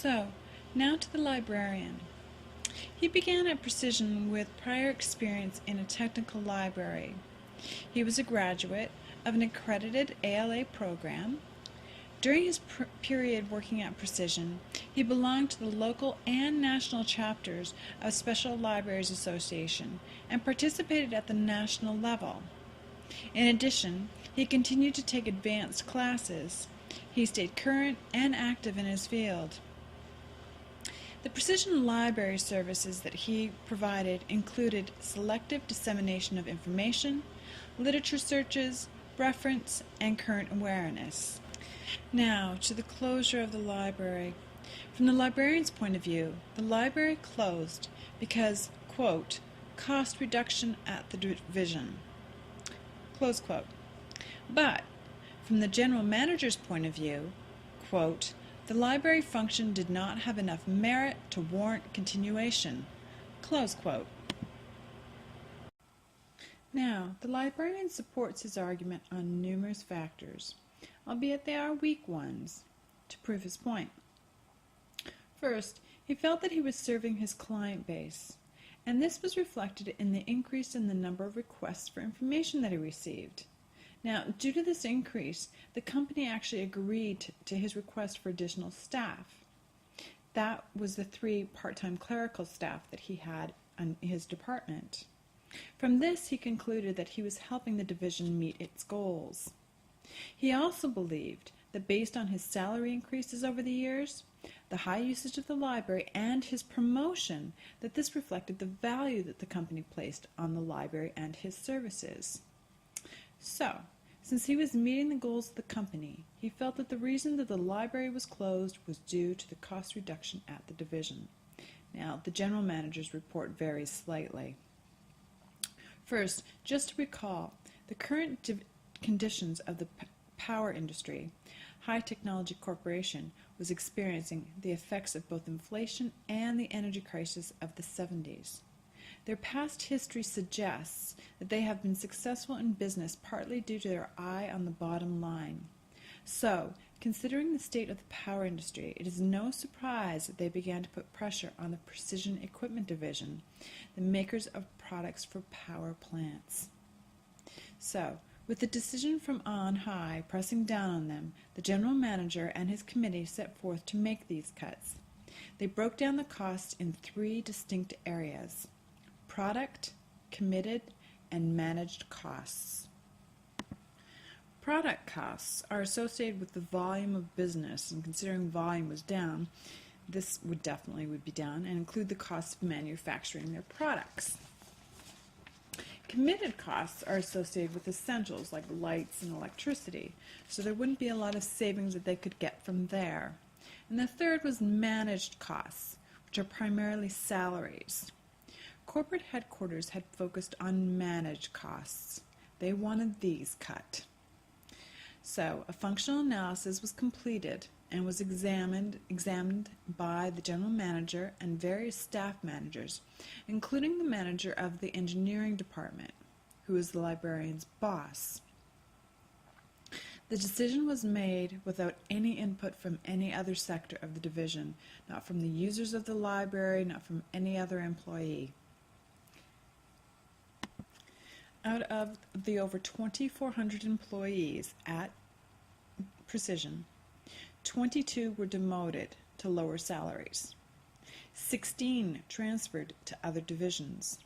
So, now to the librarian. He began at Precision with prior experience in a technical library. He was a graduate of an accredited ALA program. During his period working at Precision, he belonged to the local and national chapters of Special Libraries Association and participated at the national level. In addition, he continued to take advanced classes. He stayed current and active in his field. The Precision Library services that he provided included selective dissemination of information, literature searches, reference, and current awareness. Now, to the closure of the library. From the librarian's point of view, the library closed because, quote, cost reduction at the division, close quote. But, from the general manager's point of view, quote, the library function did not have enough merit to warrant continuation, close quote. Now, the librarian supports his argument on numerous factors, albeit they are weak ones, to prove his point. First, he felt that he was serving his client base, and this was reflected in the increase in the number of requests for information that he received. Now, due to this increase, the company actually agreed to his request for additional staff. That was the 3 part-time clerical staff that he had in his department. From this, he concluded that he was helping the division meet its goals. He also believed that based on his salary increases over the years, the high usage of the library, and his promotion, that this reflected the value that the company placed on the library and his services. So, since he was meeting the goals of the company, he felt that the reason that the library was closed was due to the cost reduction at the division. Now, the general manager's report varies slightly. First, just to recall, the current conditions of the power industry, High Technology Corporation was experiencing the effects of both inflation and the energy crisis of the 70s. Their past history suggests that they have been successful in business partly due to their eye on the bottom line. So, considering the state of the power industry, it is no surprise that they began to put pressure on the Precision Equipment Division, the makers of products for power plants. So, with the decision from on high pressing down on them, the general manager and his committee set forth to make these cuts. They broke down the costs in 3 distinct areas: product, committed, and managed costs. Product costs are associated with the volume of business, and considering volume was down, this would definitely be down, and include the cost of manufacturing their products. Committed costs are associated with essentials like lights and electricity, so there wouldn't be a lot of savings that they could get from there. And the third was managed costs, which are primarily salaries. Corporate headquarters had focused on managed costs. They wanted these cut. So a functional analysis was completed and was examined by the general manager and various staff managers, including the manager of the engineering department, who is the librarian's boss. The decision was made without any input from any other sector of the division, not from the users of the library, not from any other employee. Out of the over 2,400 employees at Precision, 22 were demoted to lower salaries. 16 transferred to other divisions.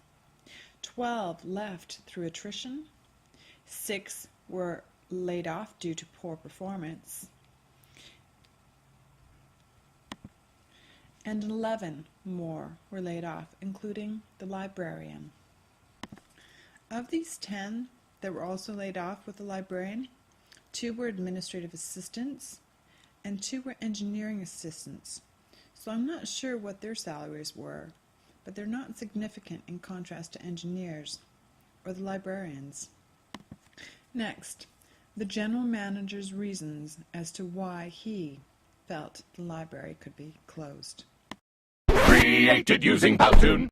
12 left through attrition. 6 were laid off due to poor performance. And 11 more were laid off, including the librarian. Of these 10 that were also laid off with the librarian, 2 were administrative assistants and 2 were engineering assistants. So I'm not sure what their salaries were, but they're not significant in contrast to engineers or the librarians. Next, the general manager's reasons as to why he felt the library could be closed. Created using Powtoon.